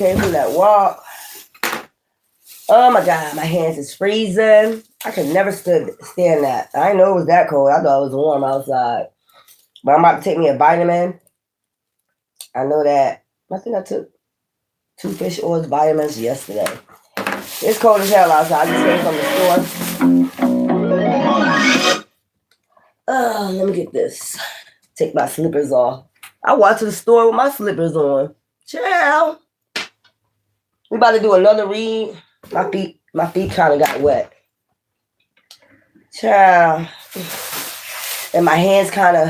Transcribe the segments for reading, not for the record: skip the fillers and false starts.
Came from that walk. Oh my God, my hands is freezing. I could never stand that. I didn't know it was that cold. I thought it was warm outside. But I'm about to take me a vitamin. I know that. I think I took 2 fish oils vitamins yesterday. It's cold as hell outside. I just came from the store. Let me get this. Take my slippers off. I walked to the store with my slippers on. Ciao. We about to do another read. My feet kind of got wet. Ciao. And my hands kind of,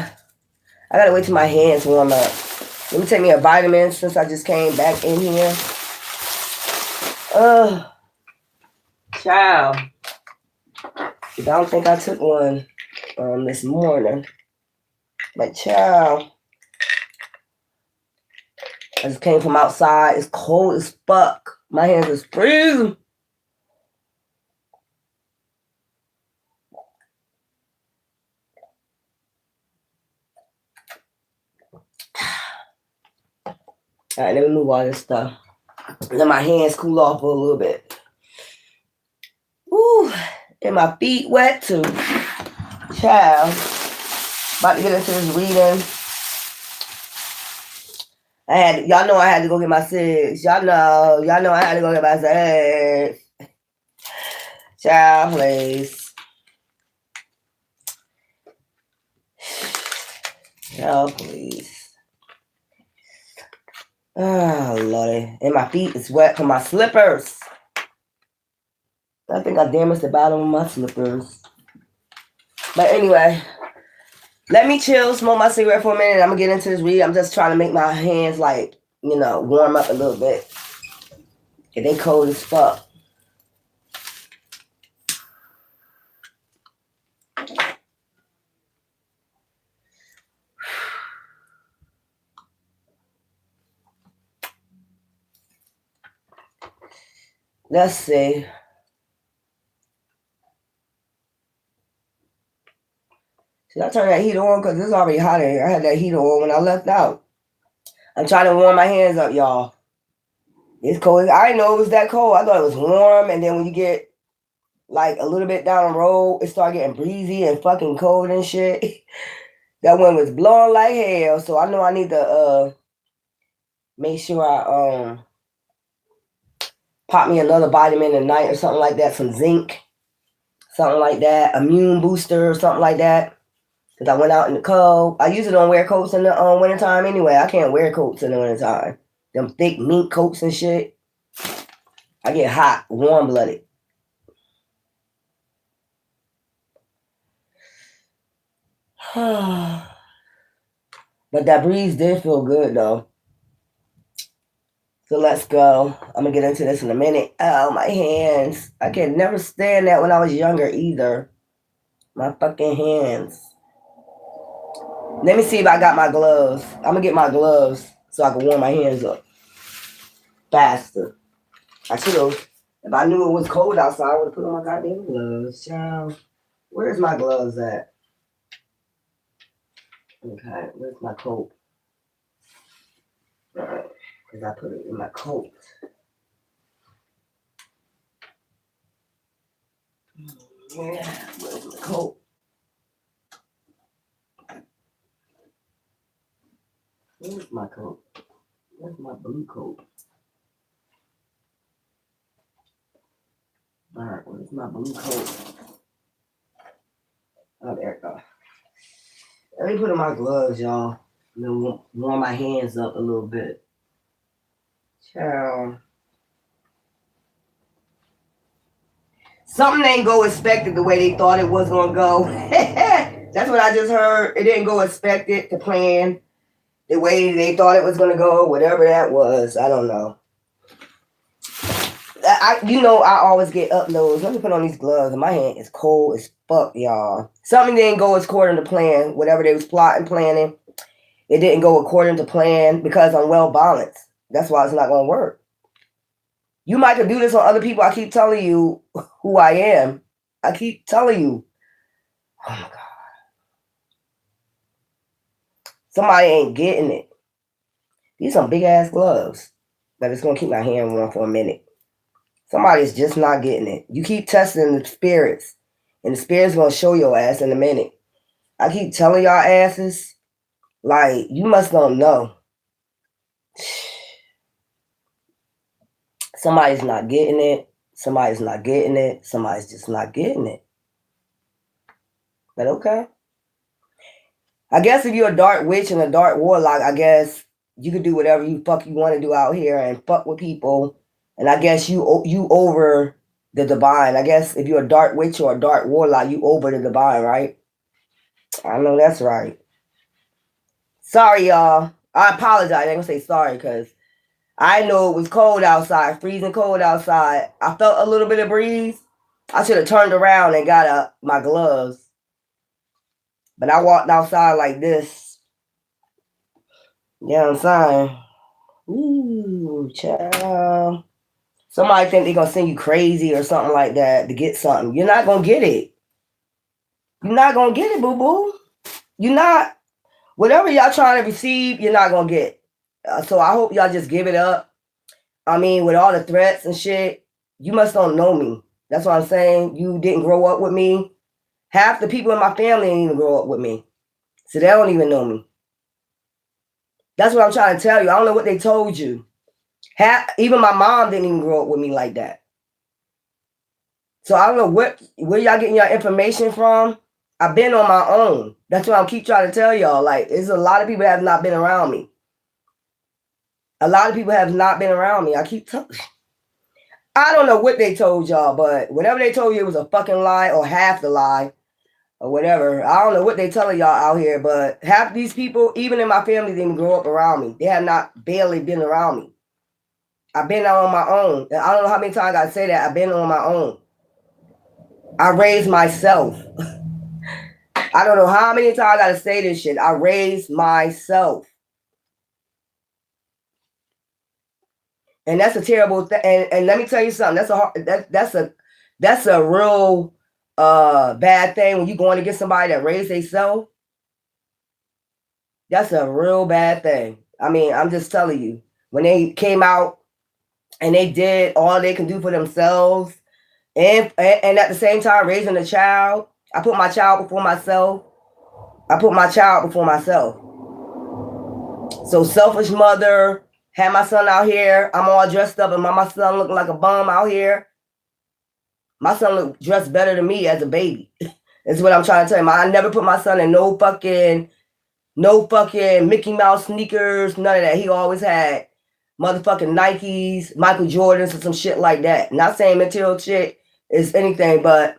I gotta wait till my hands warm up. Let me take me a vitamin since I just came back in here. Ciao. I don't think I took one this morning. But ciao. I just came from outside. It's cold as fuck. My hands is freezing. All right, let me move all this stuff. Let my hands cool off for a little bit. Ooh, and my feet wet too. Child. About to get into this reading. Y'all know I had to go get my cigs. Y'all know I had to go get my cigs. Child, please. Child, please. Oh, Lordy. And my feet is wet from my slippers. I think I damaged the bottom of my slippers. But anyway, let me chill, smoke my cigarette for a minute. I'm going to get into this read. I'm just trying to make my hands, like, you know, warm up a little bit. And they cold as fuck. Let's see. Should I turn that heater on? Because it's already hot in here. I had that heater on when I left out. I'm trying to warm my hands up, y'all. It's cold. I didn't know it was that cold. I thought it was warm. And then when you get, like, a little bit down the road, it started getting breezy and fucking cold and shit. That wind was blowing like hell. So I know I need to make sure I pop me another vitamin tonight or something like that. Some zinc. Something like that. Immune booster or something like that. Because I went out in the cold. I usually don't wear coats in the wintertime anyway. I can't wear coats in the wintertime. Them thick mink coats and shit. I get hot, warm-blooded. But that breeze did feel good, though. So let's go. I'm going to get into this in a minute. Oh, my hands. I can never stand that when I was younger either. My fucking hands. Let me see if I got my gloves. I'm going to get my gloves so I can warm my hands up faster. I should have. If I knew it was cold outside, I would have put on my goddamn gloves. Child. Where's my gloves at? Okay, where's my coat? Alright, because I put it in my coat. Yeah, where's my coat? Where's my coat? Where's my blue coat? Alright, where's my blue coat? Oh, there it goes. Let me put on my gloves, y'all. And then warm my hands up a little bit. Ciao. Something ain't go expected the way they thought it was gonna go. That's what I just heard. It didn't go expected to plan the way they thought it was gonna go, whatever that was. I don't know. I always get up nose. Let me put on these gloves, and my hand is cold as fuck, y'all. Something didn't go according to plan. Whatever they was planning, it didn't go according to plan because I'm well balanced. That's why it's not gonna work. You might could do this on other people. I keep telling you who I am. I keep telling you. Oh my God. Somebody ain't getting it. These some big ass gloves. But it's going to keep my hand warm for a minute. Somebody's just not getting it. You keep testing the spirits, and the spirit's going to show your ass in a minute. I keep telling y'all asses, like, you must don't know. Somebody's not getting it. Somebody's not getting it. Somebody's just not getting it. But okay. I guess if you're a dark witch and a dark warlock, I guess you could do whatever you want to do out here and fuck with people. And I guess you over the divine. I guess if you're a dark witch or a dark warlock, you over the divine, right? I know that's right. Sorry, y'all. I apologize. I ain't gonna say sorry because I know it was cold outside, freezing cold outside. I felt a little bit of breeze. I should have turned around and got my gloves. But I walked outside like this. You know what I'm saying? Ooh, child. Somebody think they're going to send you crazy or something like that to get something. You're not going to get it. You're not going to get it, boo-boo. You're not. Whatever y'all trying to receive, you're not going to get. So I hope y'all just give it up. I mean, with all the threats and shit, you must don't know me. That's what I'm saying. You didn't grow up with me. Half the people in my family didn't even grow up with me. So they don't even know me. That's what I'm trying to tell you. I don't know what they told you. Even my mom didn't even grow up with me like that. So I don't know where y'all getting your information from. I've been on my own. That's what I keep trying to tell y'all. Like, there's a lot of people that have not been around me. A lot of people have not been around me. I don't know what they told y'all, but whatever they told you, it was a fucking lie or half the lie or whatever. I don't know what they telling y'all out here, but half these people, even in my family, didn't grow up around me. They have not barely been around me. I've been out on my own. I don't know how many times I say that. I've been on my own. I raised myself. I don't know how many times I got to say this shit. I raised myself. And that's a terrible thing. And let me tell you something. That's a real bad thing when you're going to get somebody that raised themselves. That's a real bad thing. I mean, I'm just telling you. When they came out and they did all they can do for themselves, and at the same time raising a child, I put my child before myself. So selfish mother, had my son out here. I'm all dressed up and my son looking like a bum out here. My son looked dressed better than me as a baby. That's what I'm trying to tell you. I never put my son in no fucking Mickey Mouse sneakers, none of that. He always had motherfucking Nikes, Michael Jordans, or some shit like that. Not saying material shit is anything, but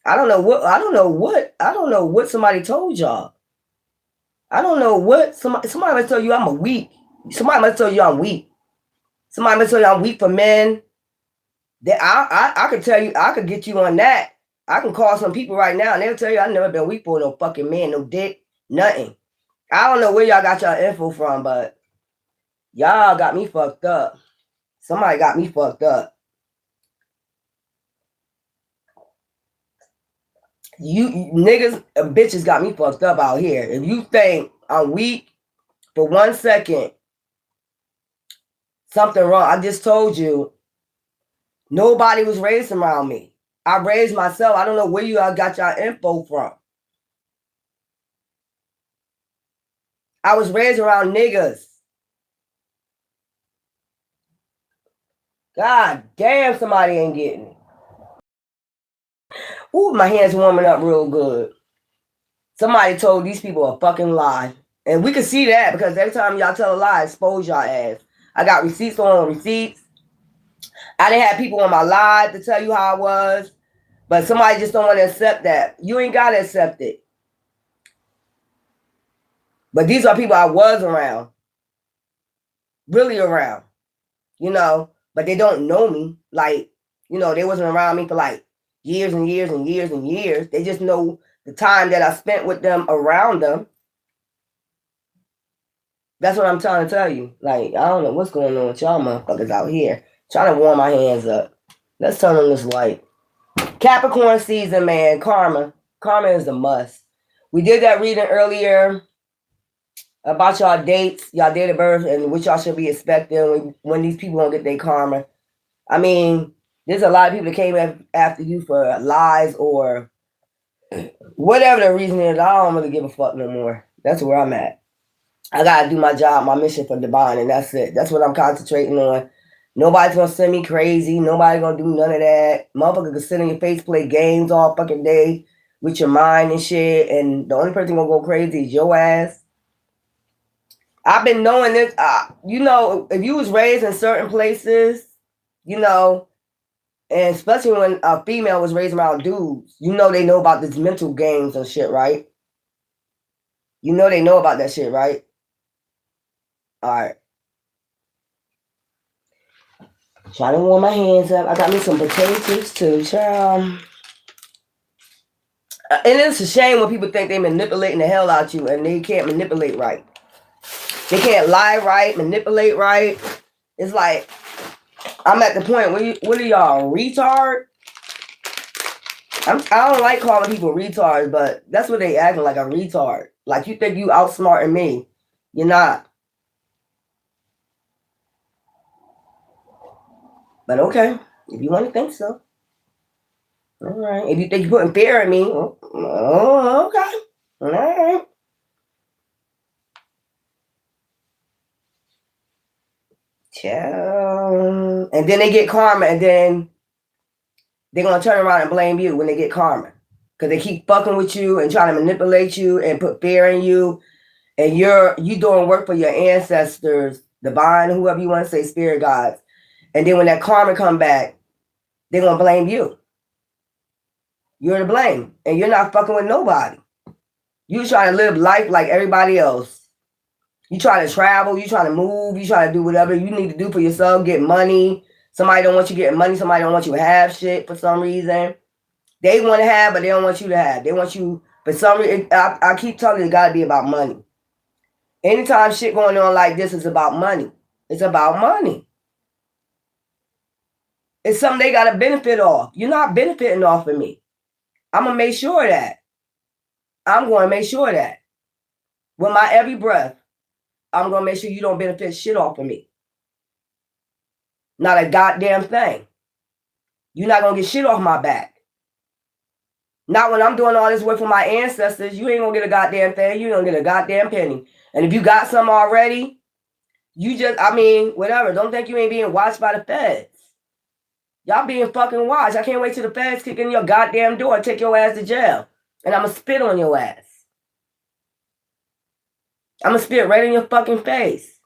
I don't know what somebody told y'all. I don't know what somebody must tell you I'm weak. Somebody must tell you I'm weak. Somebody must tell you I'm weak for men. That I could tell you, I could get you on that. I can call some people right now and they'll tell you I've never been weak for no fucking man, no dick, nothing. I don't know where y'all got y'all info from, but y'all got me fucked up. Somebody got me fucked up. You niggas and bitches got me fucked up out here. If you think I'm weak for 1 second, something wrong. I just told you, nobody was raised around me. I raised myself. I don't know where you all got y'all info from. I was raised around niggas. God damn, somebody ain't getting it. Ooh, my hand's warming up real good. Somebody told these people a fucking lie. And we can see that because every time y'all tell a lie, expose y'all ass. I got receipts on receipts. I didn't have people on my live to tell you how I was. But somebody just don't want to accept that. You ain't got to accept it. But these are people I was around. Really around. You know, but they don't know me. Like, you know, they wasn't around me for like years and years and years and years. They just know the time that I spent with them around them. That's what I'm trying to tell you. Like, I don't know what's going on with y'all motherfuckers out here. Trying to warm my hands up. Let's turn on this light. Capricorn season, man. Karma. Karma is a must. We did that reading earlier. about y'all dates, y'all date of birth, and what y'all should be expecting when these people don't get their karma. I mean, there's a lot of people that came after you for lies or whatever the reason is. I don't really give a fuck no more. That's where I'm at. I gotta do my job, my mission for divine, and that's it. That's what I'm concentrating on. Nobody's gonna send me crazy. Nobody's gonna do none of that. Motherfucker can sit in your face, play games all fucking day with your mind and shit, and the only person gonna go crazy is your ass. I've been knowing this. If you was raised in certain places, you know, and especially when a female was raised around dudes, they know about these mental games and shit, right? They know about that shit, right? All right. Trying to warm my hands up. I got me some potatoes too, child. And it's a shame when people think they manipulating the hell out you and they can't manipulate right. They can't lie right, manipulate right. It's like, I'm at the point where what are y'all, retard? I don't like calling people retards, but that's what they acting like, a retard. Like, you think you outsmarting me. You're not. But okay, if you want to think so. All right. If you think you're putting fear in me, oh, okay. All right. Child. And then they get karma, and then they're going to turn around and blame you when they get karma. Because they keep fucking with you and trying to manipulate you and put fear in you. And you doing work for your ancestors, divine, whoever you want to say, spirit gods. And then when that karma come back, they're going to blame you. You're to blame. And you're not fucking with nobody. You trying to live life like everybody else. You try to travel, you try to move, you try to do whatever you need to do for yourself, get money. Somebody don't want you getting money, somebody don't want you to have shit for some reason. They want to have, but they don't want you to have. They want you, for some reason, I keep telling you, it got to be about money. Anytime shit going on like this, it's about money. It's about money. It's something they got to benefit off. You're not benefiting off of me. I'm going to make sure that. I'm going to make sure that. With my every breath, I'm going to make sure you don't benefit shit off of me. Not a goddamn thing. You're not going to get shit off my back. Not when I'm doing all this work for my ancestors. You ain't going to get a goddamn thing. You don't get a goddamn penny. And if you got some already, whatever. Don't think you ain't being watched by the feds. Y'all being fucking watched. I can't wait till the feds kick in your goddamn door and take your ass to jail. And I'm going to spit on your ass. I'm going to spit right in your fucking face.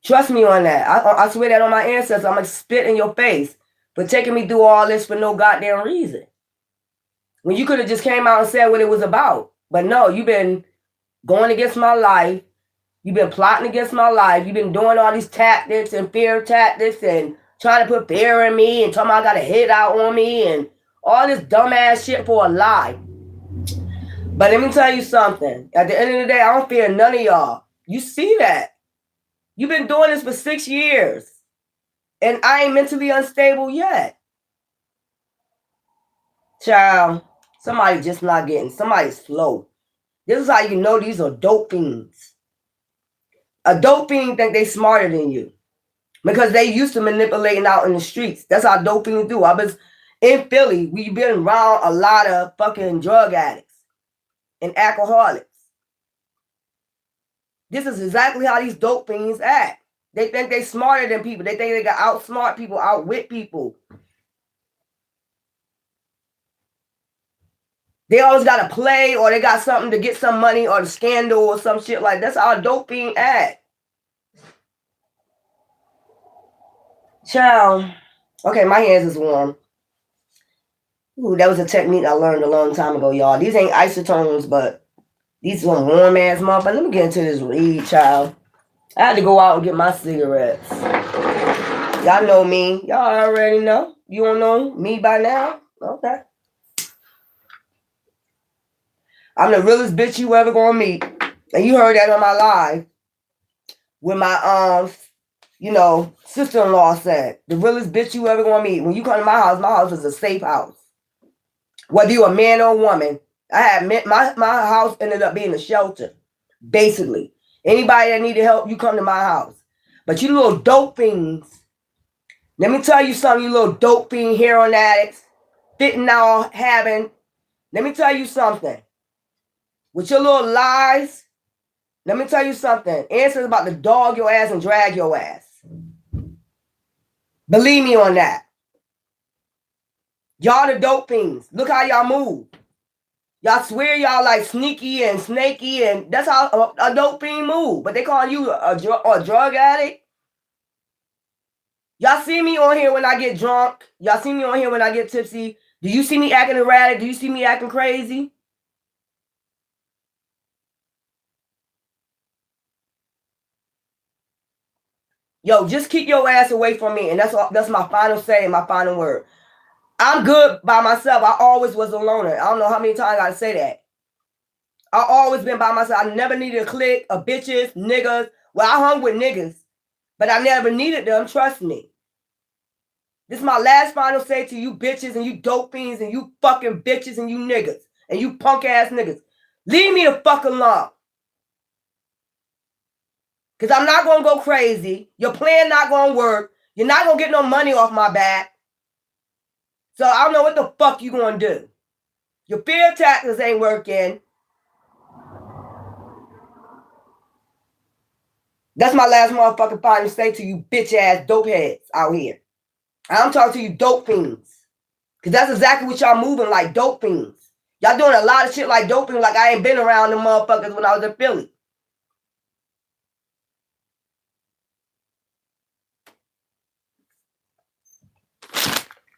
Trust me on that. I swear that on my ancestors. I'm going to spit in your face for taking me through all this for no goddamn reason. When you could have just came out and said what it was about. But no, you've been going against my life. You've been plotting against my life. You've been doing all these tactics and fear tactics and trying to put fear in me and talking about I got a hit out on me and all this dumbass shit for a lie. But let me tell you something. At the end of the day, I don't fear none of y'all. You see that. You've been doing this for 6 years. And I ain't mentally unstable yet. Child, somebody just not getting, somebody's slow. This is how you know these are dope fiends. A dope fiend think they smarter than you. Because they used to manipulating out in the streets. That's how dope fiends do. I was in Philly. We've been around a lot of fucking drug addicts and alcoholics. This is exactly how these dope fiends act. They think they smarter than people. They think they can outsmart people, outwit people. They always got to play or they got something to get some money or the scandal or some shit like that. That's how a dope fiend act. Child. Okay, my hands is warm. Ooh, that was a technique I learned a long time ago, y'all. These ain't isotones, but these are warm ass motherfuckers. Let me get into this weed, child. I had to go out and get my cigarettes. Y'all know me. Y'all already know. You don't know me by now? Okay. I'm the realest bitch you ever gonna meet. And you heard that on my live. When my sister-in-law said, the realest bitch you ever gonna meet. When you come to my house is a safe house. Whether you a man or a woman, I had my house ended up being a shelter, basically. Anybody that needed help, you come to my house. But you little dope fiends, let me tell you something, you little dope fiend heroin addicts, fentanyl having, let me tell you something. With your little lies, let me tell you something. Answer's about to dog your ass and drag your ass. Believe me on that. Y'all the dope fiends. Look how y'all move. Y'all swear y'all like sneaky and snaky, and that's how a dope fiend move. But they call you a drug addict. Y'all see me on here when I get drunk. Y'all see me on here when I get tipsy. Do you see me acting erratic? Do you see me acting crazy? Yo, just keep your ass away from me. And that's my final say, my final word. I'm good by myself. I always was a loner. I don't know how many times I gotta say that. I always been by myself. I never needed a clique of bitches, niggas. Well, I hung with niggas, but I never needed them. Trust me. This is my last final say to you bitches and you dope fiends and you fucking bitches and you niggas and you punk ass niggas. Leave me the fuck alone. Because I'm not going to go crazy. Your plan not going to work. You're not going to get no money off my back. So I don't know what the fuck you going to do. Your fear tactics ain't working. That's my last motherfucking final say to you bitch ass dope heads out here. I'm talking to you dope fiends. Because that's exactly what y'all moving like, dope fiends. Y'all doing a lot of shit like dope fiends, like I ain't been around them motherfuckers when I was in Philly.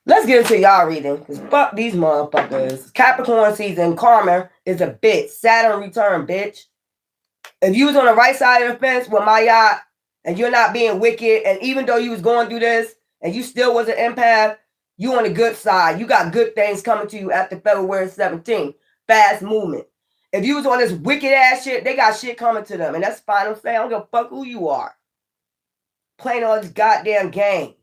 Let's get into y'all reading. Because fuck these motherfuckers. Capricorn season, karma is a bitch. Saturn return, bitch. If you was on the right side of the fence with my yacht, and you're not being wicked, and even though you was going through this, and you still was an empath, you on the good side. You got good things coming to you after February 17th. Fast movement. If you was on this wicked ass shit, they got shit coming to them. And that's final say. I don't give a fuck who you are. Playing all these goddamn games.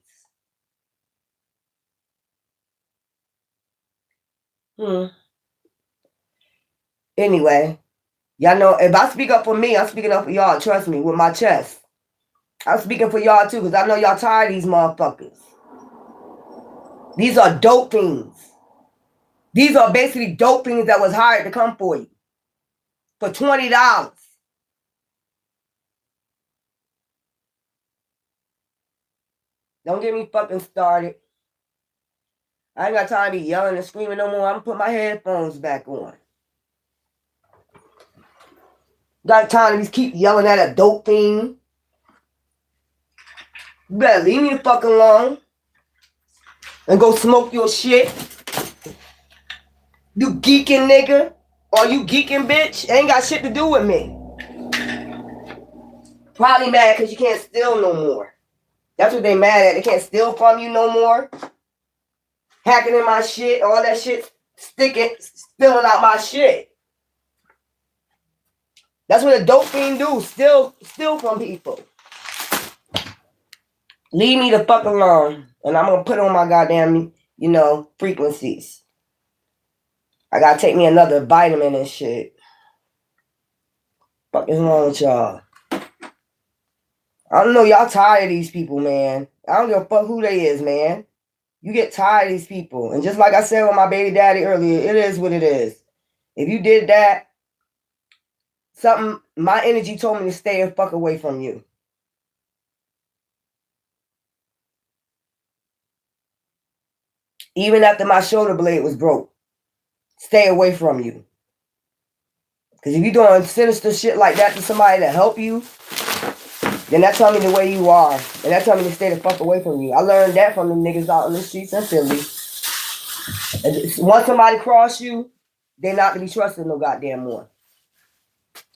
Anyway, y'all know if I speak up for me, I'm speaking up for y'all. Trust me, with my chest. I'm speaking for y'all too, because I know y'all tired of these motherfuckers. These are dope fiends. These are basically dope fiends that was hired to come for you. For $20. Don't get me fucking started. I ain't got time to be yelling and screaming no more. I'm gonna put my headphones back on. Got time to keep yelling at a dope fiend. You better leave me the fuck alone. And go smoke your shit. You geeking nigga. Or you geeking bitch. Ain't got shit to do with me. Probably mad because you can't steal no more. That's what they mad at. They can't steal from you no more. Hacking in my shit. All that shit. Spilling out my shit. That's what a dope fiend do. Steal from people. Leave me the fuck alone. And I'm going to put on my goddamn, frequencies. I got to take me another vitamin and shit. Fuck is wrong with y'all? I don't know. Y'all tired of these people, man. I don't give a fuck who they is, man. You get tired of these people. And just like I said with my baby daddy earlier, it is what it is. If you did that, my energy told me to stay and fuck away from you. Even after my shoulder blade was broke. Stay away from you. Because if you're doing sinister shit like that to somebody to help you, then that tell me the way you are. And that tell me to stay the fuck away from you. I learned that from the niggas out in the streets in Philly. And once somebody cross you, they not to be trusted no goddamn more.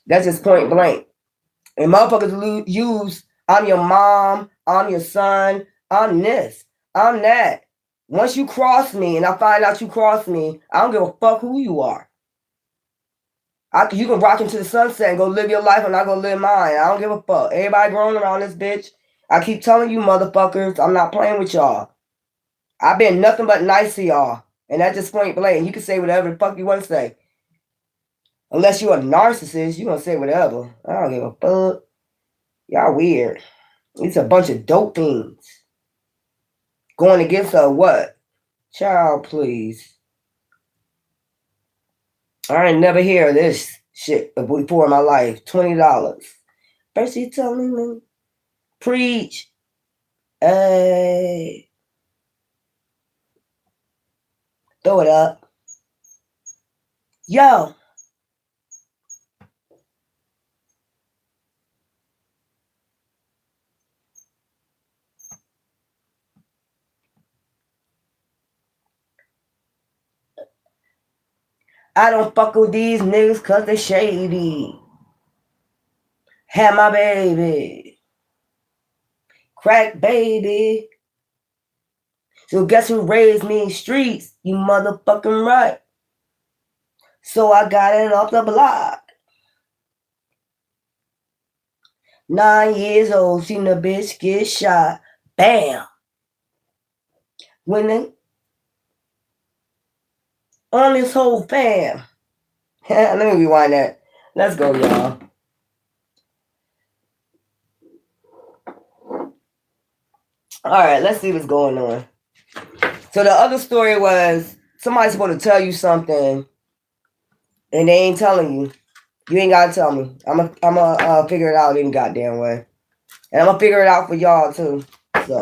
That's just point blank. And motherfuckers use, I'm your mom, I'm your son, I'm this, I'm that. Once you cross me and I find out you cross me, I don't give a fuck who you are. You can rock into the sunset and go live your life and I go live mine. I don't give a fuck. Everybody growing around this bitch. I keep telling you motherfuckers, I'm not playing with y'all. I've been nothing but nice to y'all. And that's just point blank. You can say whatever the fuck you want to say. Unless you're a narcissist, you're going to say whatever. I don't give a fuck. Y'all weird. It's a bunch of dope things. Going against a what? Child, please. I ain't never hear of this shit before in my life. $20. First you telling me, preach. Hey. Throw it up. Yo. I don't fuck with these niggas cause they shady. Have my baby. Crack baby. So guess who raised me in streets? You motherfucking right. So I got it off the block. 9 years old, seen the bitch get shot. Bam. When they on this whole fam. Let me rewind that. Let's go, y'all. All right, let's see what's going on. So the other story was somebody's supposed to tell you something and they ain't telling you. You ain't got to tell me. I'm gonna figure it out any goddamn way. And I'm going to figure it out for y'all too. So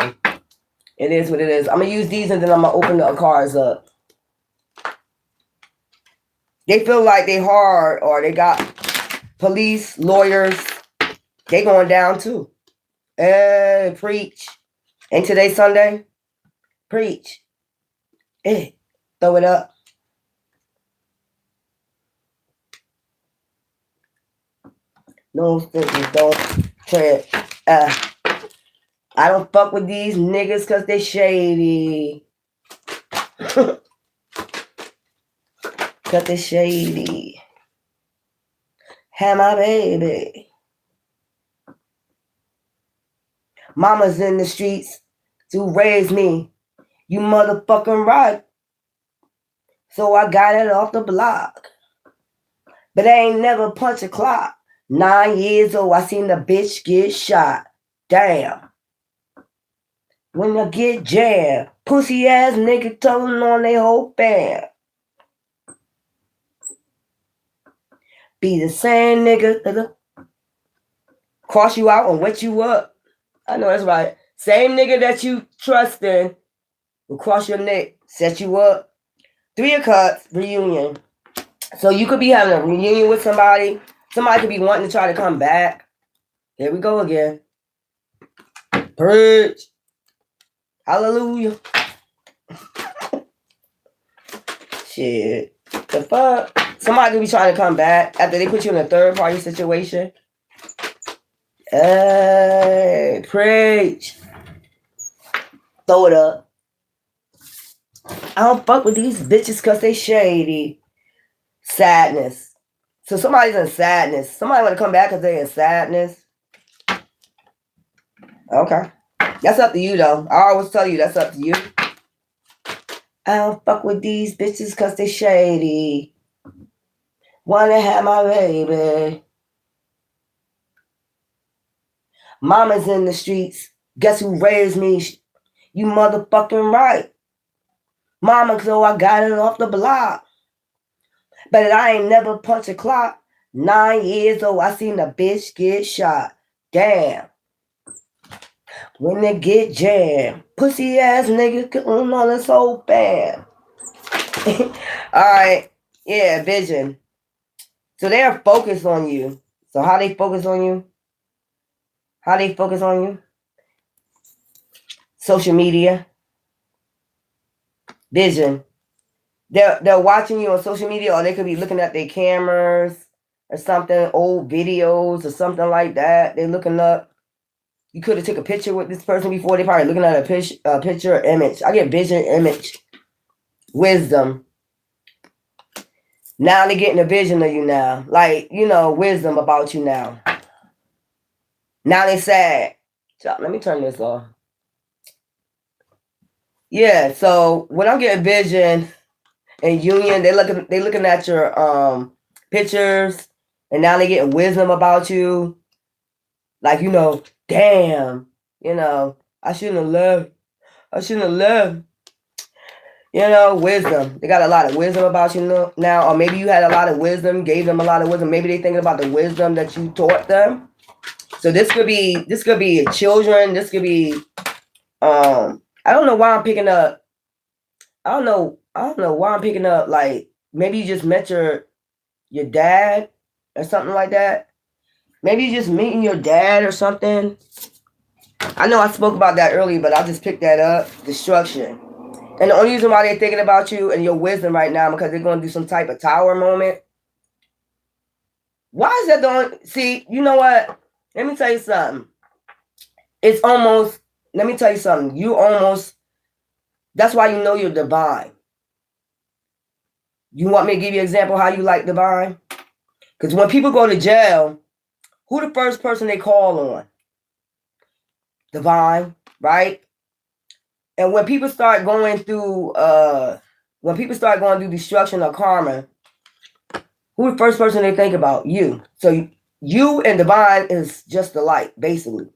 it is what it is. I'm going to use these and then I'm going to open the cards up. They feel like they hard or they got police, lawyers. They going down too. Hey, preach. Ain't today Sunday? Preach. Hey, throw it up. No stickers, don't tread. I don't fuck with these niggas because they shady. Because they shady. Have my baby. Mama's in the streets to raise me. You motherfucking right. So I got it off the block. But I ain't never punch a clock. 9 years old, I seen the bitch get shot. Damn. When I get jammed, pussy ass nigga telling on they whole fam. Be the same nigga cross you out and wet you up. I know that's right. Same nigga that you trust in will cross your neck, set you up. 3 of Cups, reunion. So you could be having a reunion with somebody. Somebody could be wanting to try to come back. Here we go again. Preach. Hallelujah. Shit. The fuck? Somebody could be trying to come back after they put you in a third party situation. Hey, preach. Throw it up. I don't fuck with these bitches because they shady. Sadness. So somebody's in sadness. Somebody want to come back because they're in sadness. Okay. That's up to you, though. I always tell you that's up to you. I don't fuck with these bitches because they shady. Wanna have my baby. Mama's in the streets. Guess who raised me? You motherfucking right. Mama, so I got it off the block. But I ain't never punched a clock. 9 years old, I seen the bitch get shot. Damn. When they get jammed, pussy ass nigga couldn't on this whole fam. Alright. Yeah, vision. So they're focused on you. So how they focus on you? How they focus on you? Social media. Vision. They're watching you on social media, or they could be looking at their cameras or something, old videos or something like that. They're looking up. You could have took a picture with this person before. They're probably looking at a picture or image. I get vision, image, wisdom. Now they're getting a vision of you now. Like, wisdom about you now. Now they sad. So let me turn this off. Yeah, so when I'm getting vision and union, they looking at your pictures, and now they getting wisdom about you. Like, damn, I shouldn't have left. I shouldn't have left. Wisdom. They got a lot of wisdom about you now. Or maybe you had a lot of wisdom, gave them a lot of wisdom. Maybe they thinking about the wisdom that you taught them. So this could be children. This could be I don't know why I'm picking up. I don't know why I'm picking up, like, maybe you just met your dad or something like that. Maybe you just meeting your dad or something. I know I spoke about that earlier, but I just picked that up. Destruction. And the only reason why they're thinking about you and your wisdom right now, because they're going to do some type of tower moment. Why is that the see, you know what? Let me tell you something. It's almost, let me tell you something. That's why you know you're divine. You want me to give you an example how you like divine? Because when people go to jail, who the first person they call on? Divine, right? And when people start going through destruction or karma, who the first person they think about? You. So you and divine is just alike, basically.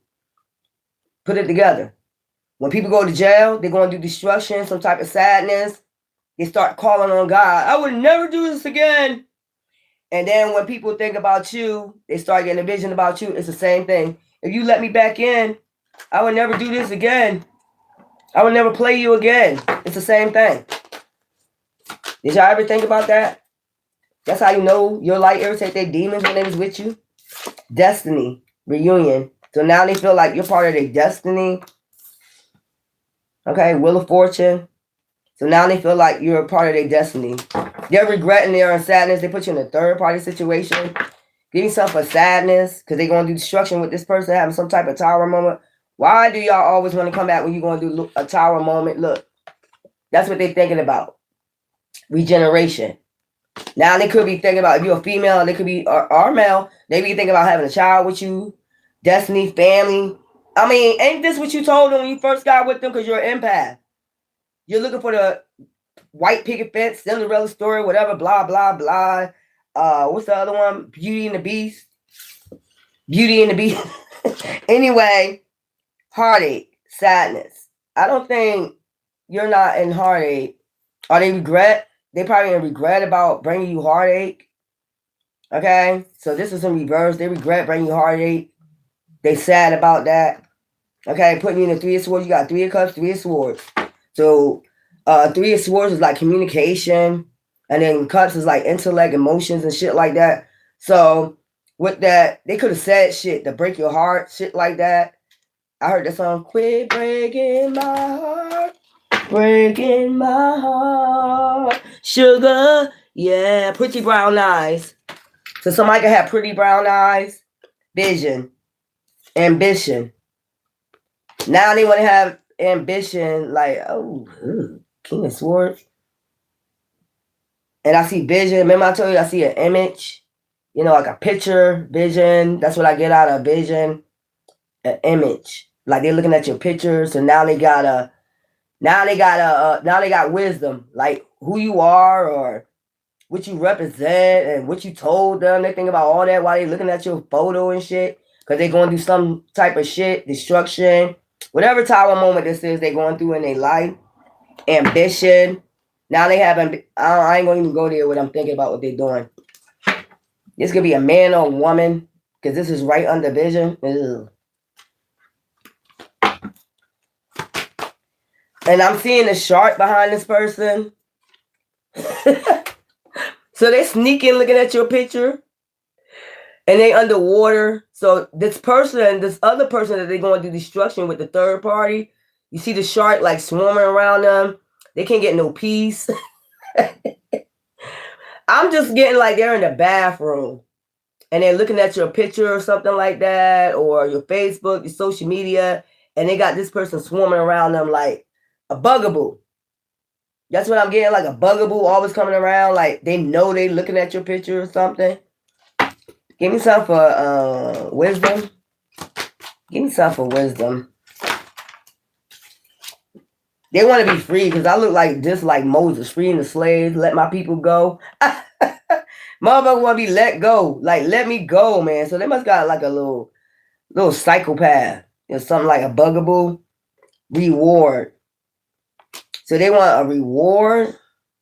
Put it together. When people go to jail, they're going through destruction, some type of sadness. They start calling on God. I would never do this again. And then when people think about you, they start getting a vision about you. It's the same thing. If you let me back in, I would never do this again. I would never play you again. It's the same thing. Did y'all ever think about that? That's how you know your light irritate their demons when they was with you. Destiny. Reunion. So now they feel like you're part of their destiny. Okay, Wheel of Fortune. So now they feel like you're a part of their destiny. They're regretting, they're in sadness. They put you in a third party situation. Give yourself a sadness because they're going to do destruction with this person having some type of tower moment. Why do y'all always want to come back when you're going to do a tower moment? Look, that's what they're thinking about. Regeneration. Now they could be thinking about, if you're a female, they could be, or male, they be thinking about having a child with you. Destiny, family. I mean, ain't this what you told them when you first got with them? Because you're an empath. You're looking for the white picket fence, Cinderella story, whatever, blah, blah, blah. What's the other one? Beauty and the Beast. Beauty and the Beast. Anyway, heartache, sadness. I don't think you're not in heartache. Or they regret. They probably in regret about bringing you heartache. Okay? So this is in reverse. They regret bringing you heartache. They sad about that. Okay? Putting you in the Three of Swords. You got Three of Cups, Three of Swords. So Three of Swords is like communication. And then Cups is like intellect, emotions, and shit like that. So with that, they could have said shit to break your heart, shit like that. I heard that song, quit breaking my heart, breaking my heart, sugar, yeah, pretty brown eyes. So somebody can have pretty brown eyes, vision, ambition. Now they want to have ambition, like, King of Swords. And I see vision. Remember I told you I see an image, like a picture, vision. That's what I get out of vision, an image. Like they're looking at your pictures, so now they got wisdom, like who you are or what you represent and what you told them. They think about all that while they're looking at your photo and shit, because they're going through some type of shit, destruction, whatever tower moment this is they're going through in their life. Ambition. Now they have, I ain't going to even go there what I'm thinking about what they're doing. This could be a man or a woman, because this is right under vision. Ew. And I'm seeing the shark behind this person. So they sneaking looking at your picture. And they underwater. So this other person that they're going to do destruction with, the third party, you see the shark like swarming around them. They can't get no peace. I'm just getting like they're in the bathroom. And they're looking at your picture or something like that. Or your Facebook, your social media. And they got this person swarming around them like a bugaboo. That's what I'm getting, like a bugaboo always coming around. Like they know they looking at your picture or something. Give me some for wisdom. Give me some for wisdom. They want to be free because I look like this, like Moses, freeing the slaves, let my people go. Motherfucker want to be let go. Like, let me go, man. So they must got like a little psychopath. Something like a bugaboo. Reward. So they want a reward,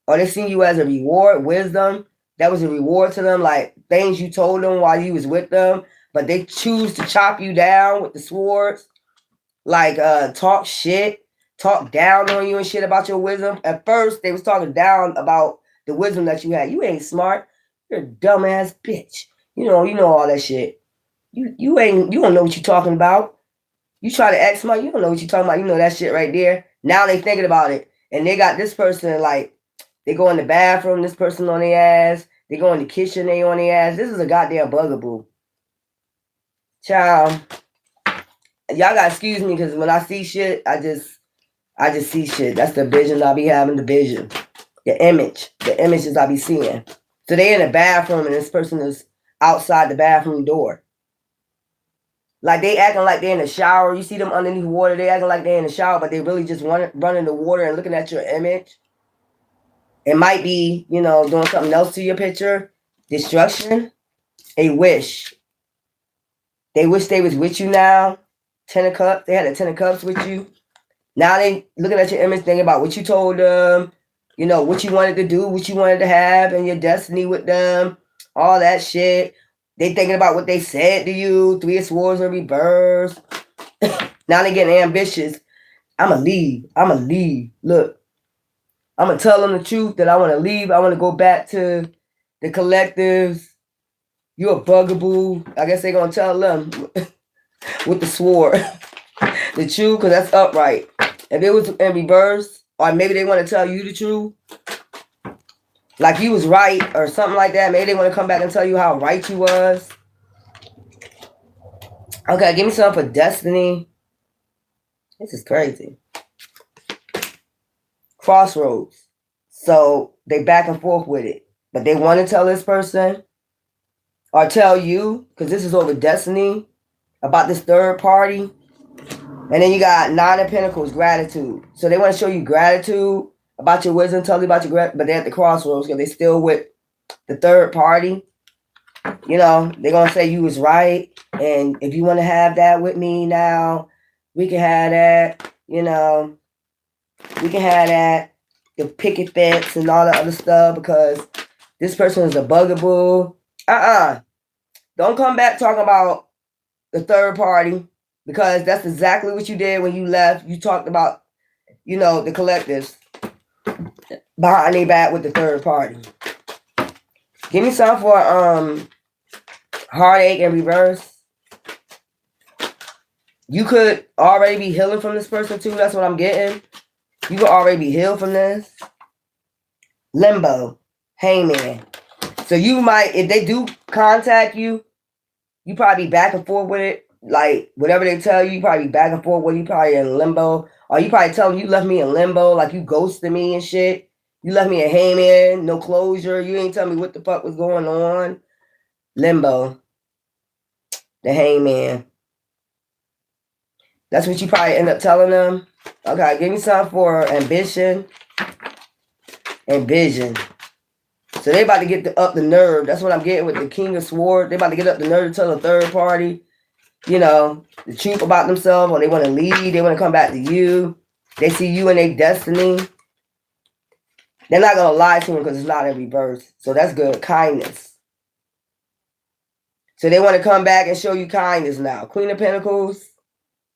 or they see you as a reward, wisdom. That was a reward to them, like things you told them while you was with them, but they choose to chop you down with the swords, like talk shit, talk down on you and shit about your wisdom. At first, they was talking down about the wisdom that you had. You ain't smart. You're a dumbass bitch. You know all that shit. You don't know what you're talking about. You try to act smart, you don't know what you're talking about. You know that shit right there. Now they thinking about it. And they got this person, like, they go in the bathroom, this person on their ass. They go in the kitchen, they on their ass. This is a goddamn bugaboo. Child. Y'all gotta excuse me, because when I see shit, I just see shit. That's the vision I be having, the vision. The images I be seeing. So they in the bathroom and this person is outside the bathroom door. Like they acting like they're in the shower. You see them underneath water. They acting like they're in the shower, but they really just running the water and looking at your image. It might be, doing something else to your picture. Destruction. A wish. They wish they was with you now. 10 of Cups. They had a 10 of Cups with you. Now they looking at your image, thinking about what you told them. What you wanted to do, what you wanted to have, and your destiny with them. All that shit. They thinking about what they said to you. 3 of Swords in reverse. Now they getting ambitious. I'ma leave. Look, I'm gonna tell them the truth that I want to leave. I want to go back to the collectives. You a bugaboo. I guess they gonna tell them with the sword the truth, because that's upright. If it was in reverse, or maybe they want to tell you the truth, like you was right or something like that. Maybe they want to come back and tell you how right you was. Okay, give me something for destiny. This is crazy. Crossroads. So they back and forth with it. But they want to tell this person or tell you, because this is over destiny, about this third party. And then you got 9 of Pentacles, gratitude. So they want to show you gratitude about your wisdom, tell you about your gratitude, but they're at the crossroads because they still with the third party. They're going to say you was right. And if you want to have that with me now, we can have that. We can have that. The picket fence and all that other stuff, because this person is a bugaboo. Don't come back talking about the third party, because that's exactly what you did when you left. You talked about, the collectives behind their back with the third party. Give me some for heartache in reverse. You could already be healing from this person too. That's what I'm getting. You could already be healed from this. Limbo. Hangman. So you might, if they do contact you, you probably be back and forth with it. Like, whatever they tell you, you probably be back and forth with it. You probably in limbo. Or you probably tell them you left me in limbo, like you ghosted me and shit. You left me a hangman, no closure. You ain't tell me what the fuck was going on. Limbo. The hangman. That's what you probably end up telling them. Okay, give me something for ambition and vision. So they about to get up the nerve. That's what I'm getting with the King of Swords. They about to get up the nerve to tell the third party, the truth about themselves, or they want to leave. They want to come back to you. They see you in their destiny. They're not going to lie to them because it's not in reverse. So that's good. Kindness. So they want to come back and show you kindness now. Queen of Pentacles.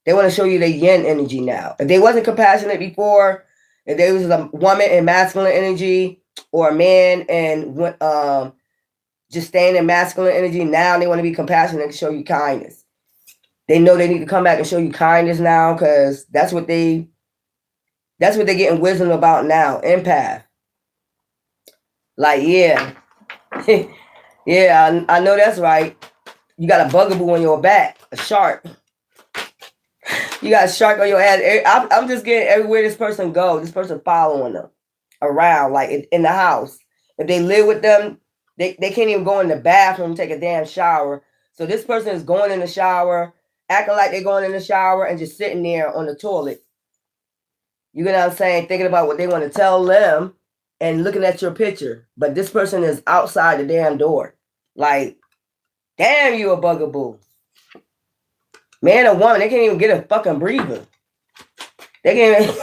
They want to show you the yin energy now. If they wasn't compassionate before, if they was a woman in masculine energy, or a man and just staying in masculine energy, now they want to be compassionate and show you kindness. They know they need to come back and show you kindness now, because that's what they're getting wisdom about now. Empath. Like, yeah. Yeah, I know that's right. You got a bugaboo on your back, a shark. You got a shark on your ass. I'm just getting everywhere this person goes, this person following them around, like in the house. If they live with them, they can't even go in the bathroom and take a damn shower. So this person is going in the shower, acting like they're going in the shower, and just sitting there on the toilet. You know what I'm saying? Thinking about what they want to tell them, and looking at your picture, but this person is outside the damn door. Like, damn, you a bugaboo. Man or woman, they can't even get a fucking breather. They can't even,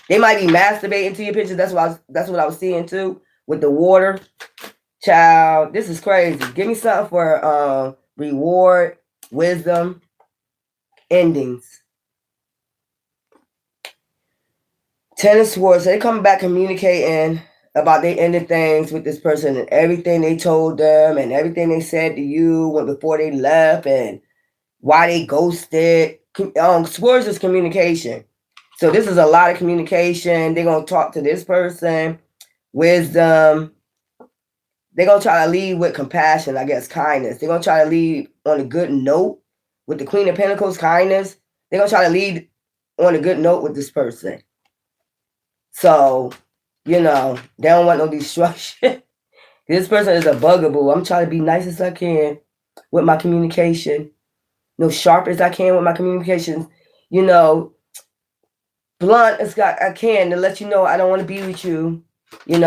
they might be masturbating to your pictures. That's what I was seeing too with the water. Child, this is crazy. Give me something for reward, wisdom, endings. Ten of Swords, they come back communicating about they ended things with this person and everything they told them and everything they said to you before they left and why they ghosted. Swords is communication. So this is a lot of communication. They're going to talk to this person, wisdom. They're going to try to lead with compassion, I guess, kindness. They're going to try to lead on a good note with the Queen of Pentacles, kindness. They're going to try to lead on a good note with this person. So, they don't want no destruction. This person is a bugaboo. I'm trying to be nice as I can with my communication. Sharp as I can with my communications. Blunt as I can to let you know I don't want to be with you. Give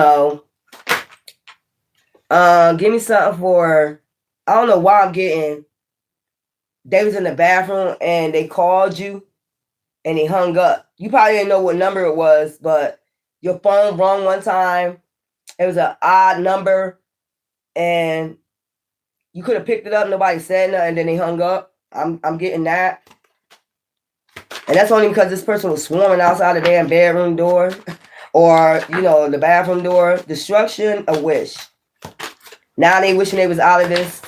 me something for, I don't know why I'm getting, they was in the bathroom and they called you and they hung up. You probably didn't know what number it was, but your phone rung one time. It was an odd number and you could have picked it up. Nobody said nothing and then they hung up. I'm getting that. And that's only because this person was swarming outside the damn bedroom door or, the bathroom door. Destruction, a wish. Now they wishing they was out of this.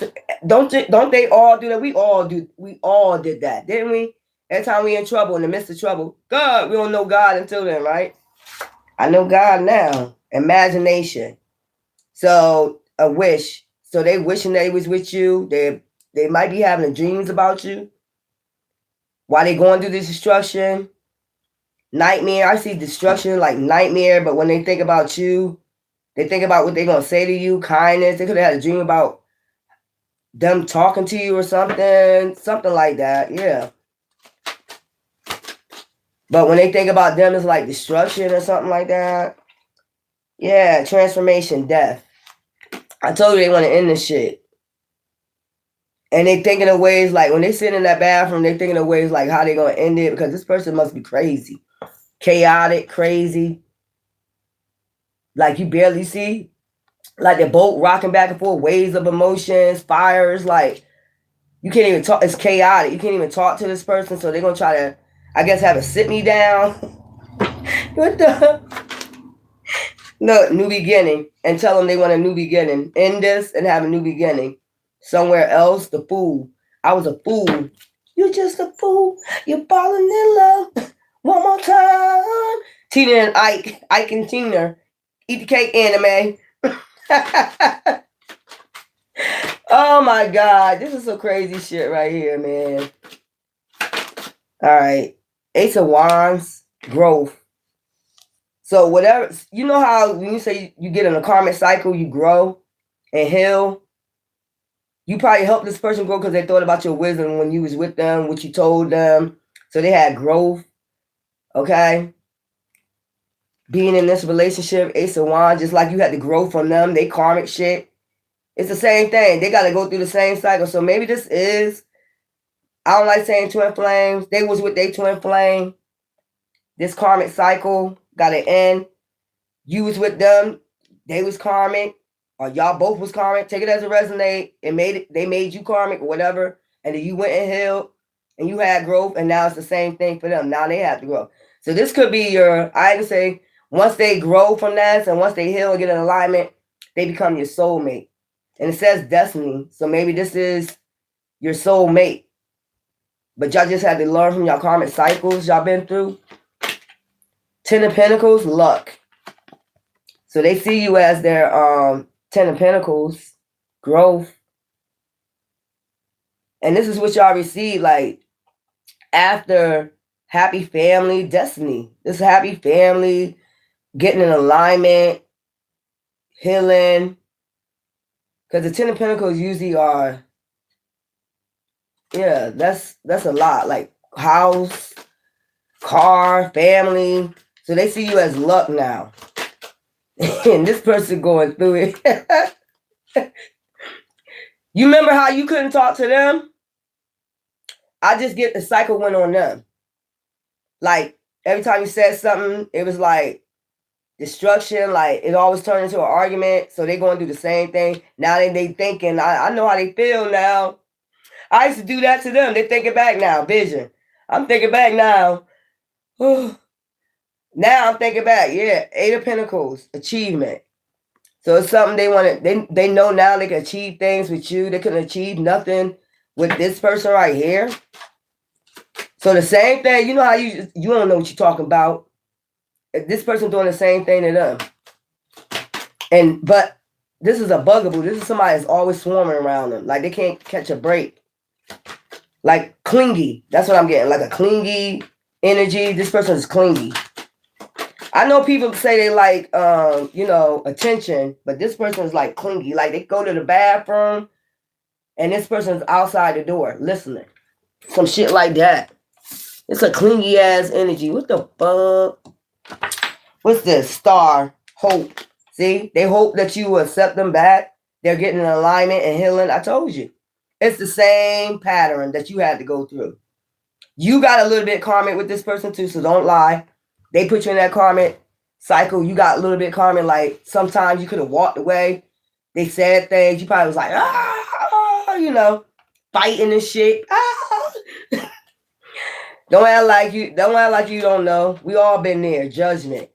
Don't they all do that? We all did that, didn't we? Every time we in trouble, in the midst of trouble. God, we don't know God until then, right? I know God now. Imagination. So a wish. So they wishing they was with you. They might be having dreams about you. While they going through this destruction. Nightmare. I see destruction like nightmare, but when they think about you, they think about what they're going to say to you, kindness. They could have had a dream about them talking to you or something like that, yeah. But when they think about them, it's like destruction or something like that. Yeah, transformation, death. I told you they want to end this shit. And they thinking of ways, like when they sit in that bathroom, they thinking of ways like how they going to end it because this person must be crazy. Chaotic, crazy. Like you barely see. Like the boat rocking back and forth, waves of emotions, fires, like you can't even talk. It's chaotic. You can't even talk to this person. So they're going to try to, I guess, have a sit me down. What the? Look, new beginning. And tell them they want a new beginning. End this and have a new beginning. Somewhere else, the fool. I was a fool. You're just a fool. You're falling in love. One more time. Tina and Ike. Ike and Tina. Eat the cake anime. Oh my God, this is some crazy shit right here, man. All right, Ace of Wands, growth. So whatever, you know how when you say you get in a karmic cycle, you grow and heal. You probably helped this person grow because they thought about your wisdom when you was with them, what you told them. So they had growth, okay? Being in this relationship, Ace of Wands, just like you had to grow from them, they karmic shit. It's the same thing. They got to go through the same cycle. So maybe this is, I don't like saying twin flames. They was with their twin flame. This karmic cycle got to end. You was with them. They was karmic. Or y'all both was karmic. Take it as a resonate. They made you karmic or whatever. And then you went and healed. And you had growth. And now it's the same thing for them. Now they have to grow. So this could be I can say, once they grow from that and once they heal and get in alignment, they become your soulmate. And it says destiny. So maybe this is your soulmate. But y'all just had to learn from y'all karmic cycles y'all been through. Ten of Pentacles, luck. So they see you as their Ten of Pentacles, growth. And this is what y'all receive, like, after happy family, destiny. This happy family, getting in alignment, healing. Because the Ten of Pentacles usually are, yeah, that's a lot. Like house, car, family. So they see you as luck now. And this person going through it. You remember how you couldn't talk to them? I just get the cycle went on them. Like every time you said something, it was like destruction. Like it always turned into an argument. So they going through the same thing. Now they thinking, I know how they feel now. I used to do that to them. They thinking back now. Vision. I'm thinking back now. Now I'm thinking back. Yeah, 8 of Pentacles, achievement. So it's something they want to. They know now they can achieve things with you. They couldn't achieve nothing with this person right here. So the same thing. You know how you don't know what you're talking about. This person doing the same thing to them. But this is a bugaboo. This is somebody that's always swarming around them. Like they can't catch a break. Like clingy. That's what I'm getting. Like a clingy energy. This person is clingy. I know people say they like, attention, but this person is like clingy. Like they go to the bathroom and this person is outside the door listening. Some shit like that. It's a clingy ass energy. What the fuck? What's this? Star. Hope. See? They hope that you will accept them back. They're getting in alignment and healing. I told you. It's the same pattern that you had to go through. You got a little bit karmic with this person too, so don't lie. They put you in that karmic cycle. You got a little bit karmic. Like sometimes you could have walked away. They said things. You probably was like, fighting and shit. Don't act like you don't know. We all been there. Judgment.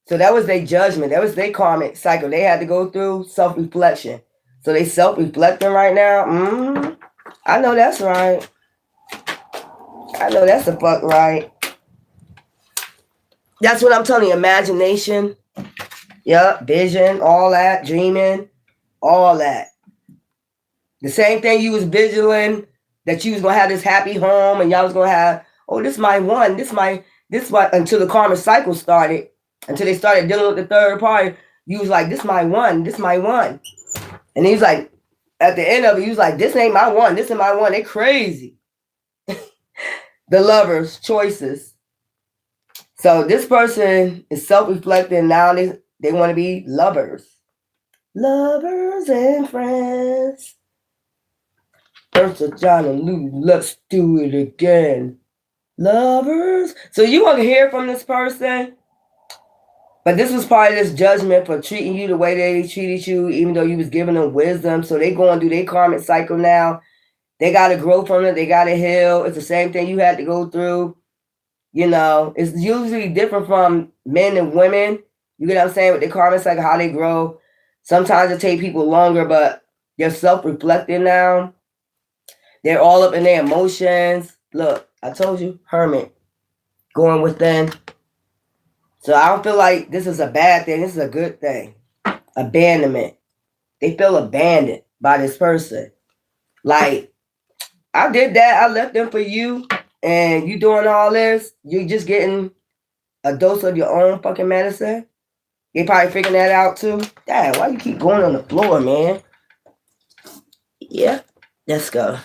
So that was their judgment. That was their karmic cycle. They had to go through self-reflection. So they self-reflecting right now. I know that's right. I know that's the fuck right. That's what I'm telling you. Imagination. Yep. Vision. All that. Dreaming. All that. The same thing you was vigilant that you was going to have this happy home and y'all was going to have, this my one. This until the karmic cycle started. Until they started dealing with the third party. You was like, this my one. This my one. And he was like, at the end of it, he was like, this ain't my one. This is my one. They crazy. The lovers' choices. So this person is self-reflecting. Now they want to be lovers. Lovers and friends. First of John and Lou, let's do it again. Lovers. So you want to hear from this person. But this was part of this judgment for treating you the way they treated you, even though you was giving them wisdom. So they going through their karmic cycle now. They got to grow from it. They got to heal. It's the same thing you had to go through. It's usually different from men and women. You get what I'm saying? With the karmic cycle, how they grow. Sometimes it take people longer, but they're self-reflecting now. They're all up in their emotions. Look, I told you, hermit. Going within. So I don't feel like this is a bad thing. This is a good thing. Abandonment. They feel abandoned by this person. Like, I did that. I left them for you. And you doing all this. You just getting a dose of your own fucking medicine. They probably figuring that out too. Dad, why you keep going on the floor, man? Yeah. Let's go.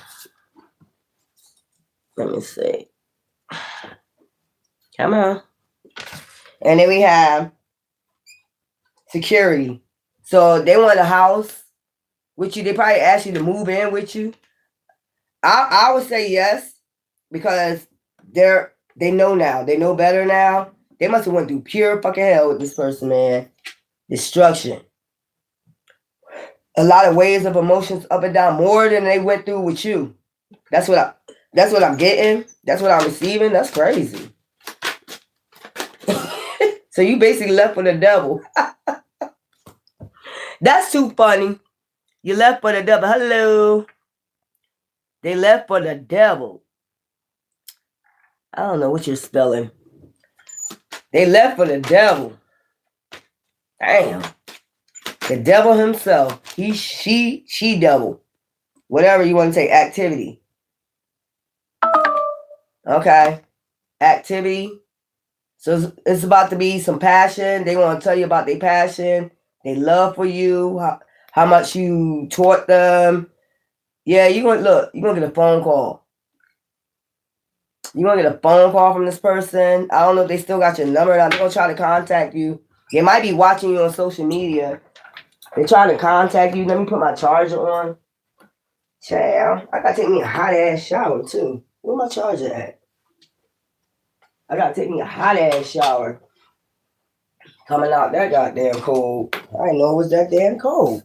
Let me see. Come on. And then we have security. So they want a house with you. They probably ask you to move in with you. I would say yes, because they know now. They know better now. They must have went through pure fucking hell with this person, man. Destruction. A lot of waves of emotions up and down, more than they went through with you. That's what I'm getting. That's what I'm receiving. That's crazy. So you basically left for the devil. That's too funny. You left for the devil. Hello. They left for the devil. I don't know what you're spelling. They left for the devil. Damn. The devil himself. He, she devil. Whatever you want to say. Activity. Okay. Activity. So it's about to be some passion. They want to tell you about their passion. Their love for you. How much you taught them. Yeah, you're going to get a phone call. You're going to get a phone call from this person. I don't know if they still got your number. They're going to try to contact you. They might be watching you on social media. They're trying to contact you. Let me put my charger on. Child, I gotta take me a hot ass shower too. Where my charger at? I gotta take me a hot ass shower. Coming out that goddamn cold. I didn't know it was that damn cold.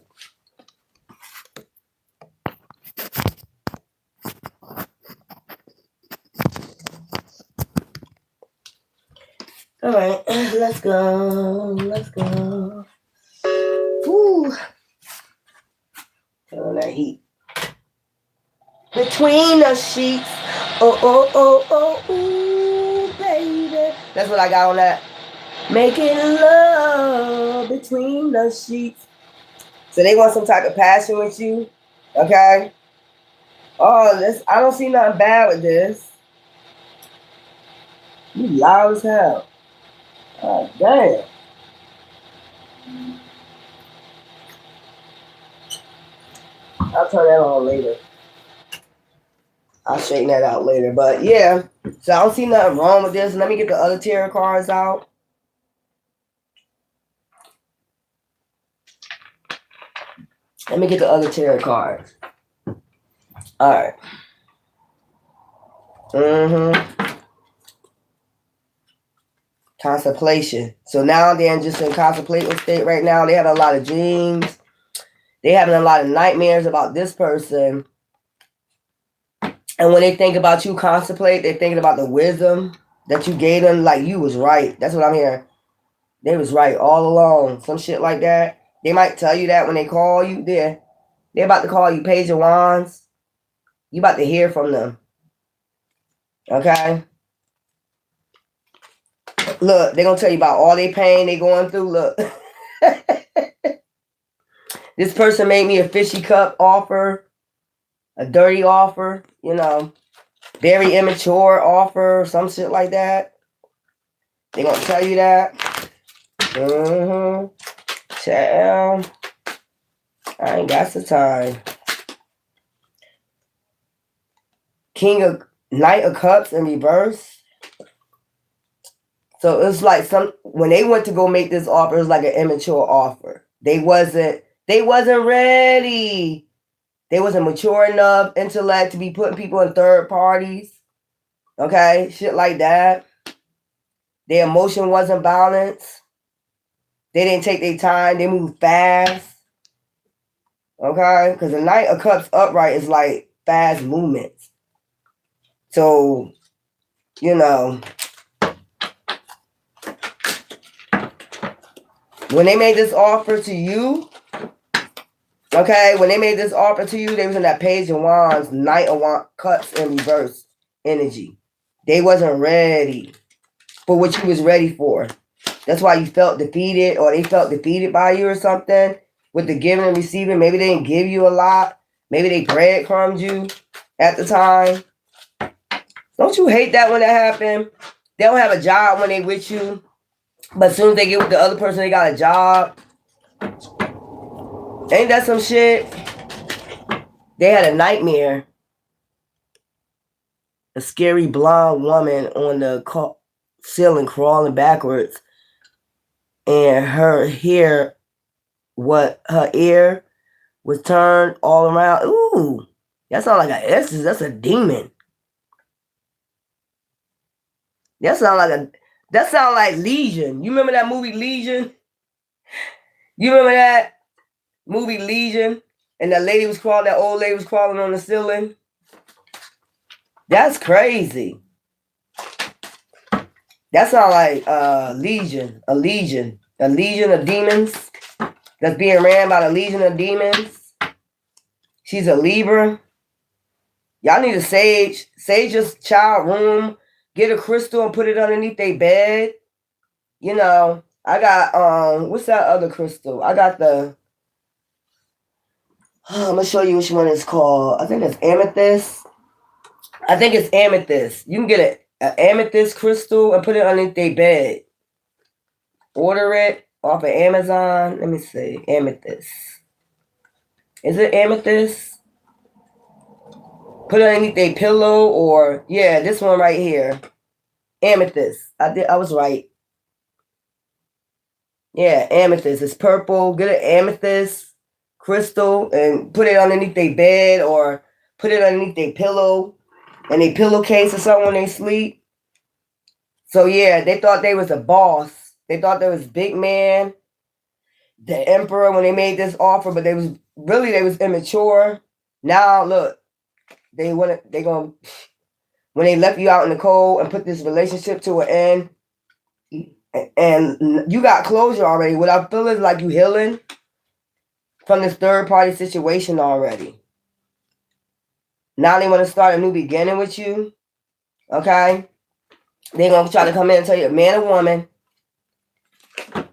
All right, let's go. Let's go. Woo. Feeling that heat. Between the sheets. Oh, oh, oh, oh, ooh, baby. That's what I got on that. Making love between the sheets. So they want some type of passion with you. Okay? Oh, this I don't see nothing bad with this. You loud as hell. Oh, damn. I'll turn that on later. I'll straighten that out later. But yeah, so I don't see nothing wrong with this. Let me get the other tarot cards out. Let me get the other tarot cards. All right. Contemplation. So now they're just in contemplating state right now. They have a lot of dreams. They having a lot of nightmares about this person. And when they think about you contemplate, they're thinking about the wisdom that you gave them. Like, you was right. That's what I'm hearing. They was right all along. Some shit like that. They might tell you that when they call you. They're about to call you Page of Wands. You about to hear from them. Okay? Look, they're going to tell you about all their pain they going through. Look. This person made me a fishy cup offer. A dirty offer. You know. Very immature offer. Some shit like that. They're going to tell you that. Child. I ain't got the time. Knight of Cups in reverse. So it's like when they went to go make this offer, it was like an immature offer. They wasn't ready. They wasn't mature enough intellect to be putting people in third parties. Okay? Shit like that. Their emotion wasn't balanced. They didn't take their time. They moved fast. Okay? Because the Knight of Cups upright is like fast movements. So, you know, when they made this offer to you, okay, when they made this offer to you, they was in that Page of Wands, Knight of Cups in reverse energy. They wasn't ready for what you was ready for. That's why you felt defeated, or they felt defeated by you or something with the giving and receiving. Maybe they didn't give you a lot. Maybe they breadcrumbed you at the time. Don't you hate that when that happened? They don't have a job when they with you, but as soon as they get with the other person, they got a job. Ain't that some shit? They had a nightmare. A scary blonde woman on the ceiling crawling backwards. And her hair, her ear was turned all around. Ooh, that sounds like an essence. That's a demon. That sound like Legion. You remember that movie Legion? You remember that movie Legion? And that old lady was crawling on the ceiling? That's crazy. That sounds like a legion of demons that's being ran by the legion of demons. She's a Libra. Y'all need to sage your child room, get a crystal and put it underneath their bed. You know, I got what's that other crystal? I got I'm gonna show you which one it's called. I think it's amethyst. You can get an amethyst crystal and put it underneath their bed. Order it off of Amazon. Let me see. Amethyst. Is it amethyst? Put it underneath their pillow, or yeah, this one right here. Amethyst. I was right. Yeah, amethyst. It's purple. Get an amethyst crystal and put it underneath their bed or put it underneath their pillow and a pillowcase or something when they sleep. So yeah, they thought they was a boss. They thought they was big man, the emperor when they made this offer, but they was immature. Now look, they gonna when they left you out in the cold and put this relationship to an end, and you got closure already. What I feel is like you healing from this third party situation already. Now they want to start a new beginning with you. Okay? They're going to try to come in and tell you, man or woman,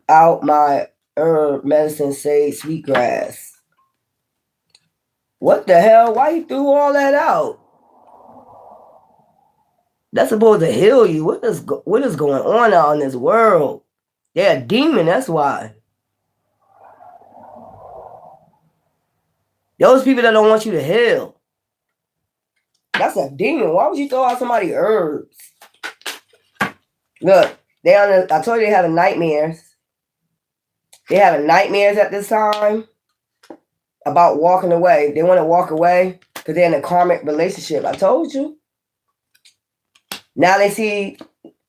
out my herb, medicine, sage, sweetgrass. What the hell? Why you threw all that out? That's supposed to heal you. What is going on out in this world? They're a demon, that's why. Those people that don't want you to heal. That's a demon. Why would you throw out somebody's herbs? Look, I told you they having nightmares. They having nightmares at this time about walking away. They want to walk away because they're in a karmic relationship. I told you. Now they see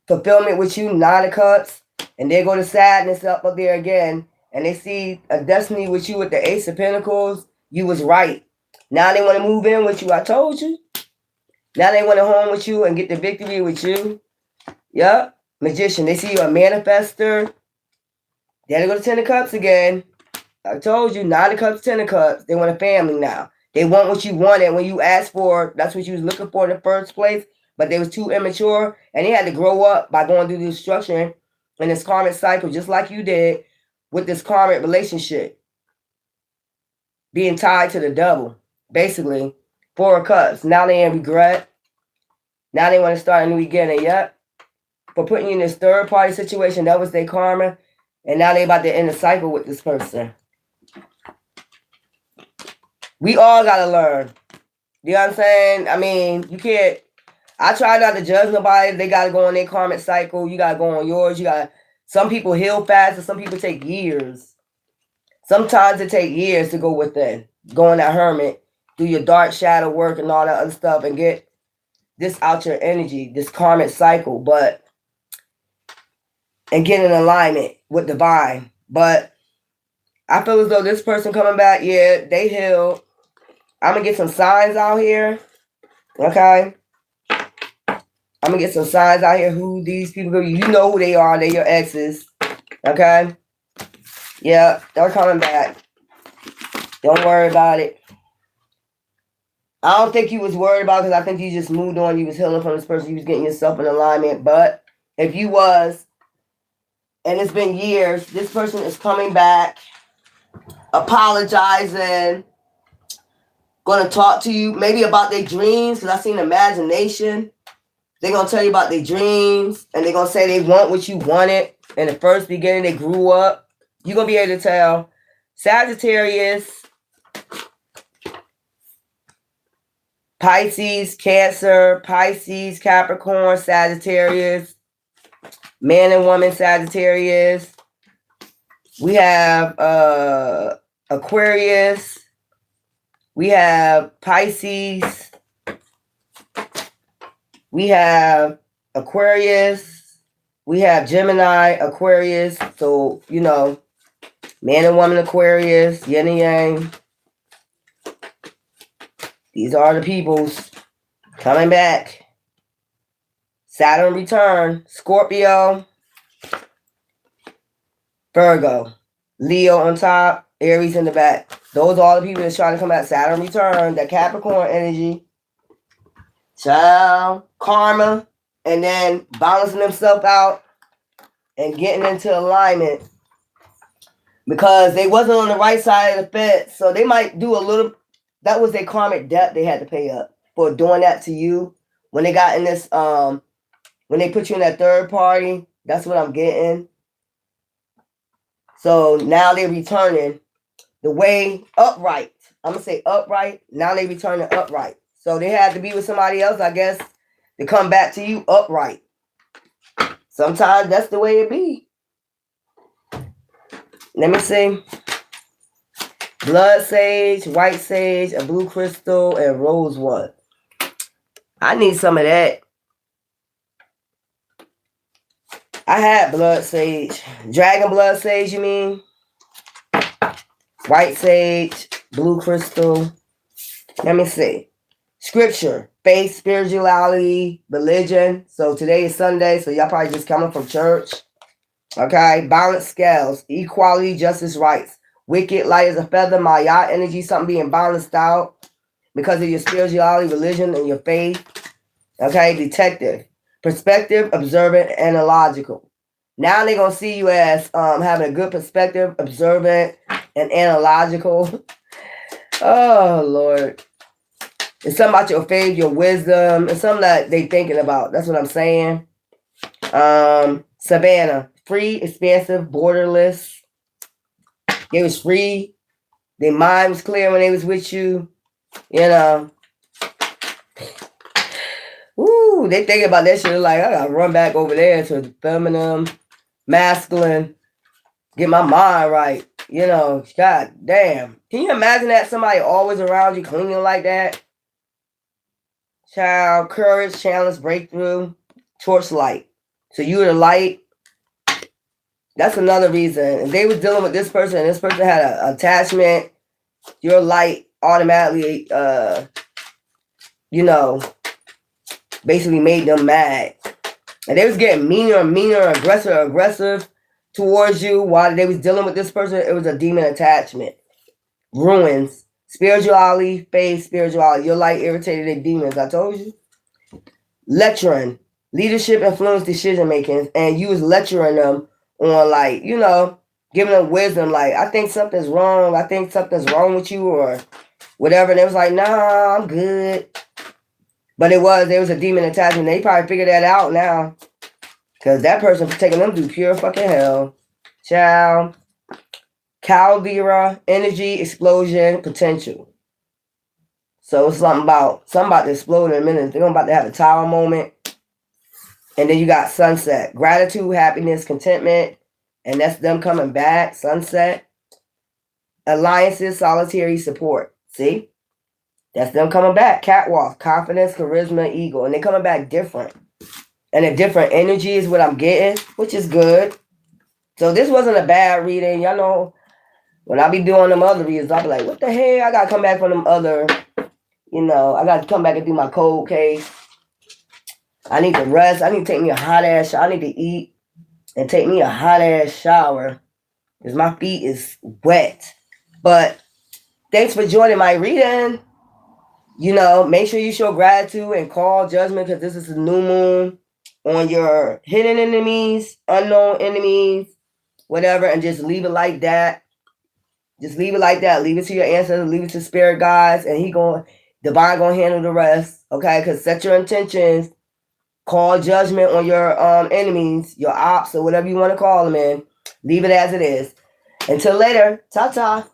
fulfillment with you, 9 of cups, and they go to sadness up there again, and they see a destiny with you with the Ace of Pentacles. You was right. Now they want to move in with you. I told you. Now they want to home with you and get the victory with you. Yup. Magician. They see you a manifester. Then they go to 10 of Cups again. I told you, 9 of Cups, 10 of Cups. They want a family now. They want what you wanted when you asked for. That's what you was looking for in the first place. But they was too immature. And they had to grow up by going through the destruction in this karmic cycle, just like you did with this karmic relationship. Being tied to the devil, basically. 4 of Cups. Now they in regret. Now they want to start a new beginning. Yep. For putting you in this third party situation. That was their karma. And now they about to end the cycle with this person. We all got to learn. You know what I'm saying? I mean, you can't. I try not to judge nobody. They got to go on their karmic cycle. You got to go on yours. Some people heal fast and some people take years. Sometimes it take years to go within. Go on that hermit. Do your dark shadow work and all that other stuff and get this out your energy, this karmic cycle. And get in alignment with divine. But I feel as though this person coming back, yeah, they healed. I'm going to get some signs out here. Okay? I'm going to get some signs out here who these people are. You know who they are. They're your exes. Okay? Yeah, they're coming back. Don't worry about it. I don't think you was worried about it because I think you just moved on. You was healing from this person. You was getting yourself in alignment. But if you was, and it's been years, this person is coming back, apologizing, going to talk to you maybe about their dreams, because I seen imagination. They're going to tell you about their dreams, and they're going to say they want what you wanted. In the first beginning, they grew up. You're going to be able to tell. Sagittarius, Pisces, Cancer, Pisces, Capricorn, Sagittarius, man and woman, Sagittarius. We have Aquarius. We have Pisces. We have Aquarius. We have Gemini, Aquarius. So, you know, man and woman, Aquarius, yin and yang. These are the peoples coming back. Saturn return. Scorpio. Virgo. Leo on top. Aries in the back. Those are all the people that's trying to come back. Saturn return. That Capricorn energy. Child. Karma. And then balancing themselves out. And getting into alignment. Because they wasn't on the right side of the fence. So they might do a little. That was their karmic debt they had to pay up for doing that to you. When they got in this, when they put you in that third party, that's what I'm getting. So now they're returning the way upright. I'm going to say upright. Now they returning upright. So they had to be with somebody else, I guess, to come back to you upright. Sometimes that's the way it be. Let me see. Blood sage, white sage, a blue crystal, and rosewood. I need some of that. I had blood sage. Dragon blood sage, you mean? White sage, blue crystal. Let me see. Scripture, faith, spirituality, religion. So today is Sunday, so y'all probably just coming from church. Okay, balanced scales, equality, justice, rights. Wicked, light as a feather, Maya energy, something being balanced out because of your spirituality, religion, and your faith. Okay, detective, perspective, observant, analogical. Now they're going to see you as having a good perspective, observant, and analogical. Oh, Lord. It's something about your faith, your wisdom. It's something that they thinking about. That's what I'm saying. Savannah, free, expansive, borderless. They was free. Their mind was clear when they was with you. You know. Woo, they thinking about that shit like, I gotta run back over there to the feminine, masculine, get my mind right. You know, god damn. Can you imagine that somebody always around you clinging like that? Child, courage, challenge, breakthrough, torch light. So you're the light. That's another reason. If they was dealing with this person and this person had an attachment, your light automatically, basically made them mad. And they was getting meaner and meaner, aggressive towards you while they was dealing with this person. It was a demon attachment. Ruins. Spirituality, faith, spirituality. Your light irritated their demons. I told you. Lecturing. Leadership, influence, decision making. And you was lecturing them on giving them wisdom. Like, I think something's wrong. I think something's wrong with you or whatever. And they was like, nah, I'm good. But there was a demon attachment. They probably figured that out now. Because that person taking them through pure fucking hell. Child. Caldera, energy, explosion, potential. So it's something about to explode in a minute. They're about to have a tower moment. And then you got sunset. Gratitude, happiness, contentment. And that's them coming back. Sunset. Alliances, solitary, support. See? That's them coming back. Catwalk, confidence, charisma, ego. And they're coming back different. And a different energy is what I'm getting, which is good. So this wasn't a bad reading. Y'all know, when I be doing them other readings, I'll be like, what the hell? I got to come back from them other, I got to come back and do my cold case. I need to rest. I need to take me a hot-ass shower. I need to eat and take me a hot-ass shower because my feet is wet. But thanks for joining my reading. Make sure you show gratitude and call judgment because this is a new moon on your hidden enemies, unknown enemies, whatever, and just leave it like that. Just leave it like that. Leave it to your ancestors. Leave it to spirit guides, and divine gonna handle the rest. Okay, because set your intentions. Call judgment on your enemies, your ops, or whatever you want to call them in. Leave it as it is. Until later. Ta-ta.